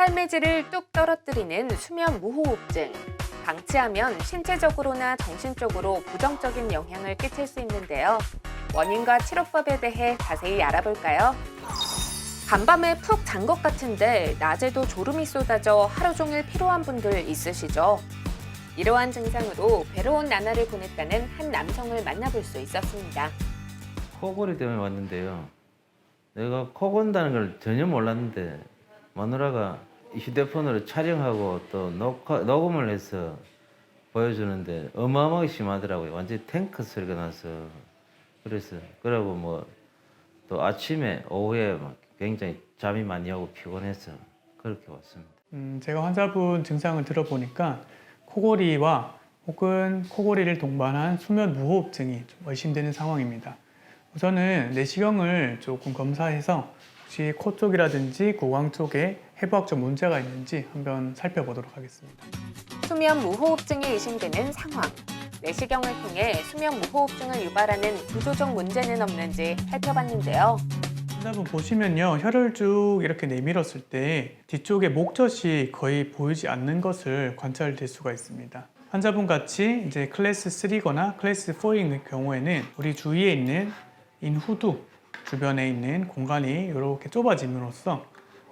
삶의 질을 뚝 떨어뜨리는 수면 무호흡증. 방치하면 신체적으로나 정신적으로 부정적인 영향을 끼칠 수 있는데요. 원인과 치료법에 대해 자세히 알아볼까요? 간밤에 푹 잔 것 같은데 낮에도 졸음이 쏟아져 하루 종일 피로한 분들 있으시죠? 이러한 증상으로 괴로운 나날을 보냈다는 한 남성을 만나볼 수 있었습니다. 코골이 때문에 왔는데요. 내가 코 건다는 걸 전혀 몰랐는데 마누라가 휴대폰으로 촬영하고 또 녹음을 해서 보여주는데 어마어마하게 심하더라고요. 완전히 탱크 소리가 나서. 그러고 뭐 또 아침에 오후에 막 굉장히 잠이 많이 오고 피곤해서 그렇게 왔습니다. 제가 환자분 증상을 들어보니까 코골이와 혹은 코골이를 동반한 수면 무호흡증이 좀 의심되는 상황입니다. 우선은 내시경을 조금 검사해서 혹시 코 쪽이라든지 구강 쪽에 해부학적 문제가 있는지 한번 살펴보도록 하겠습니다. 수면 무호흡증이 의심되는 상황. 내시경을 통해 수면 무호흡증을 유발하는 구조적 문제는 없는지 살펴봤는데요. 환자분 보시면요, 혀를 쭉 이렇게 내밀었을 때 뒤쪽에 목젖이 거의 보이지 않는 것을 관찰될 수가 있습니다. 환자분 같이 이제 클래스 3거나 클래스 4인 경우에는 우리 주위에 있는 인후두 주변에 있는 공간이 이렇게 좁아짐으로써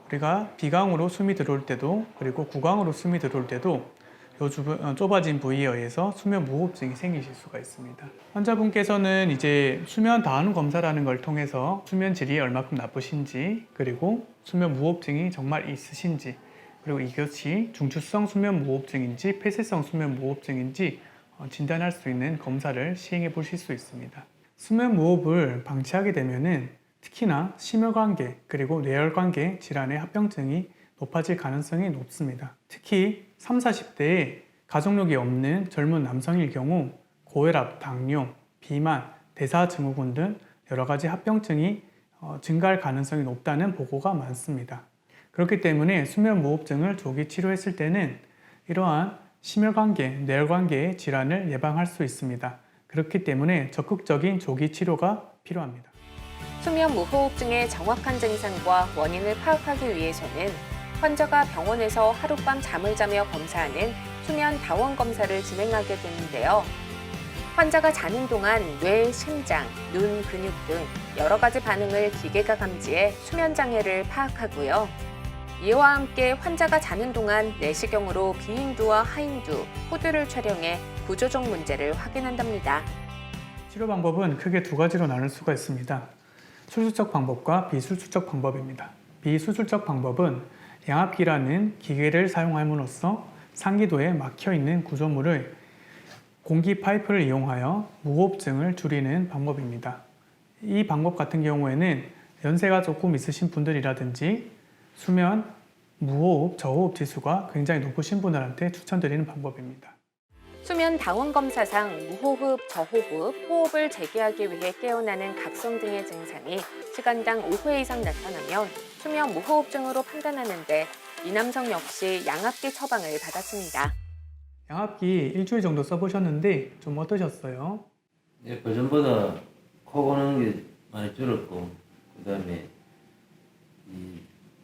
우리가 비강으로 숨이 들어올 때도 그리고 구강으로 숨이 들어올 때도 이 좁아진 부위에 의해서 수면 무호흡증이 생기실 수가 있습니다. 환자분께서는 이제 수면 다하는 검사라는 걸 통해서 수면 질이 얼마큼 나쁘신지 그리고 수면 무호흡증이 정말 있으신지 그리고 이것이 중추성 수면 무호흡증인지 폐쇄성 수면 무호흡증인지 진단할 수 있는 검사를 시행해 보실 수 있습니다. 수면 무호흡을 방치하게 되면은 특히나 심혈관계 그리고 뇌혈관계 질환의 합병증이 높아질 가능성이 높습니다. 특히 30, 40대에 가족력이 없는 젊은 남성일 경우 고혈압, 당뇨, 비만, 대사증후군 등 여러 가지 합병증이 증가할 가능성이 높다는 보고가 많습니다. 그렇기 때문에 수면 무호흡증을 조기 치료했을 때는 이러한 심혈관계, 뇌혈관계의 질환을 예방할 수 있습니다. 그렇기 때문에 적극적인 조기 치료가 필요합니다. 수면 무호흡증의 정확한 증상과 원인을 파악하기 위해서는 환자가 병원에서 하룻밤 잠을 자며 검사하는 수면 다원 검사를 진행하게 되는데요. 환자가 자는 동안 뇌, 심장, 눈, 근육 등 여러 가지 반응을 기계가 감지해 수면 장애를 파악하고요. 이와 함께 환자가 자는 동안 내시경으로 비인두와 하인두, 후두를 촬영해 구조적 문제를 확인한답니다. 치료 방법은 크게 두 가지로 나눌 수가 있습니다. 수술적 방법과 비수술적 방법입니다. 비수술적 방법은 양압기라는 기계를 사용함으로써 상기도에 막혀있는 구조물을 공기 파이프를 이용하여 무호흡증을 줄이는 방법입니다. 이 방법 같은 경우에는 연세가 조금 있으신 분들이라든지 수면, 무호흡, 저호흡 지수가 굉장히 높으신 분들한테 추천드리는 방법입니다. 수면 다원 검사상 무호흡, 저호흡, 호흡을 재개하기 위해 깨어나는 각성 등의 증상이 시간당 5회 이상 나타나면 수면 무호흡증으로 판단하는데 이 남성 역시 양압기 처방을 받았습니다. 양압기 일주일 정도 써보셨는데 좀 어떠셨어요? 네, 그전보다 코 고는 게 많이 줄었고 그다음에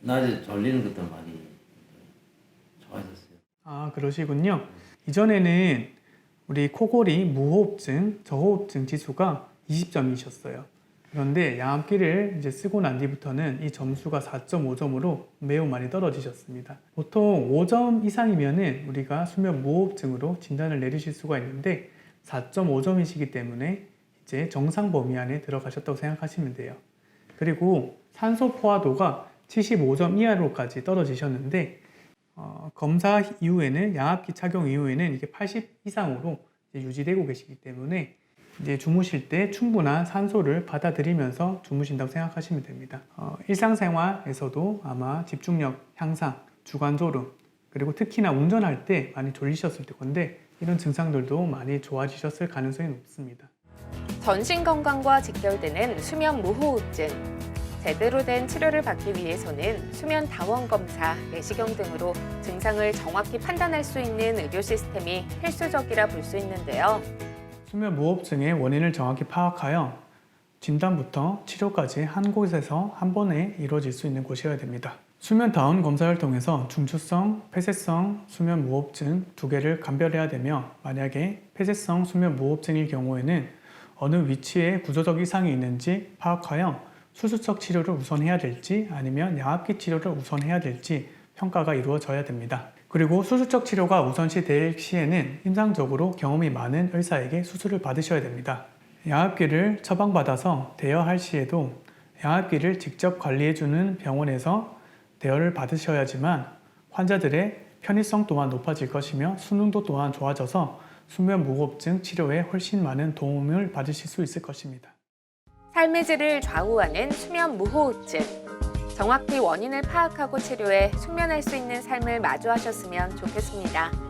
낮에 졸리는 것도 많이 좋아졌어요. 아, 그러시군요. 이전에는 우리 코골이 무호흡증, 저호흡증 지수가 20점이셨어요. 그런데 양압기를 이제 쓰고 난 뒤부터는 이 점수가 4.5점으로 매우 많이 떨어지셨습니다. 보통 5점 이상이면은 우리가 수면 무호흡증으로 진단을 내리실 수가 있는데 4.5점이시기 때문에 이제 정상 범위 안에 들어가셨다고 생각하시면 돼요. 그리고 산소 포화도가 75점 이하로까지 떨어지셨는데 검사 이후에는 양압기 착용 이후에는 이게 80 이상으로 유지되고 계시기 때문에 이제 주무실 때 충분한 산소를 받아들이면서 주무신다고 생각하시면 됩니다. 일상생활에서도 아마 집중력 향상, 주간졸음, 그리고 특히나 운전할 때 많이 졸리셨을 건데 이런 증상들도 많이 좋아지셨을 가능성이 높습니다. 전신 건강과 직결되는 수면 무호흡증. 제대로 된 치료를 받기 위해서는 수면 다원 검사, 내시경 등으로 증상을 정확히 판단할 수 있는 의료 시스템이 필수적이라 볼 수 있는데요. 수면 무호흡증의 원인을 정확히 파악하여 진단부터 치료까지 한 곳에서 한 번에 이루어질 수 있는 곳이어야 됩니다. 수면 다운 검사를 통해서 중추성, 폐쇄성 수면 무호흡증 두 개를 감별해야 되며, 만약에 폐쇄성 수면 무호흡증일 경우에는 어느 위치에 구조적 이상이 있는지 파악하여 수술적 치료를 우선해야 될지 아니면 양압기 치료를 우선해야 될지 평가가 이루어져야 됩니다. 그리고 수술적 치료가 우선시 될 시에는 임상적으로 경험이 많은 의사에게 수술을 받으셔야 됩니다. 양압기를 처방받아서 대여할 시에도 양압기를 직접 관리해주는 병원에서 대여를 받으셔야지만 환자들의 편의성 또한 높아질 것이며 수능도 또한 좋아져서 수면 무호흡증 치료에 훨씬 많은 도움을 받으실 수 있을 것입니다. 삶의 질을 좌우하는 수면 무호흡증. 정확히 원인을 파악하고 치료해 숙면할 수 있는 삶을 마주하셨으면 좋겠습니다.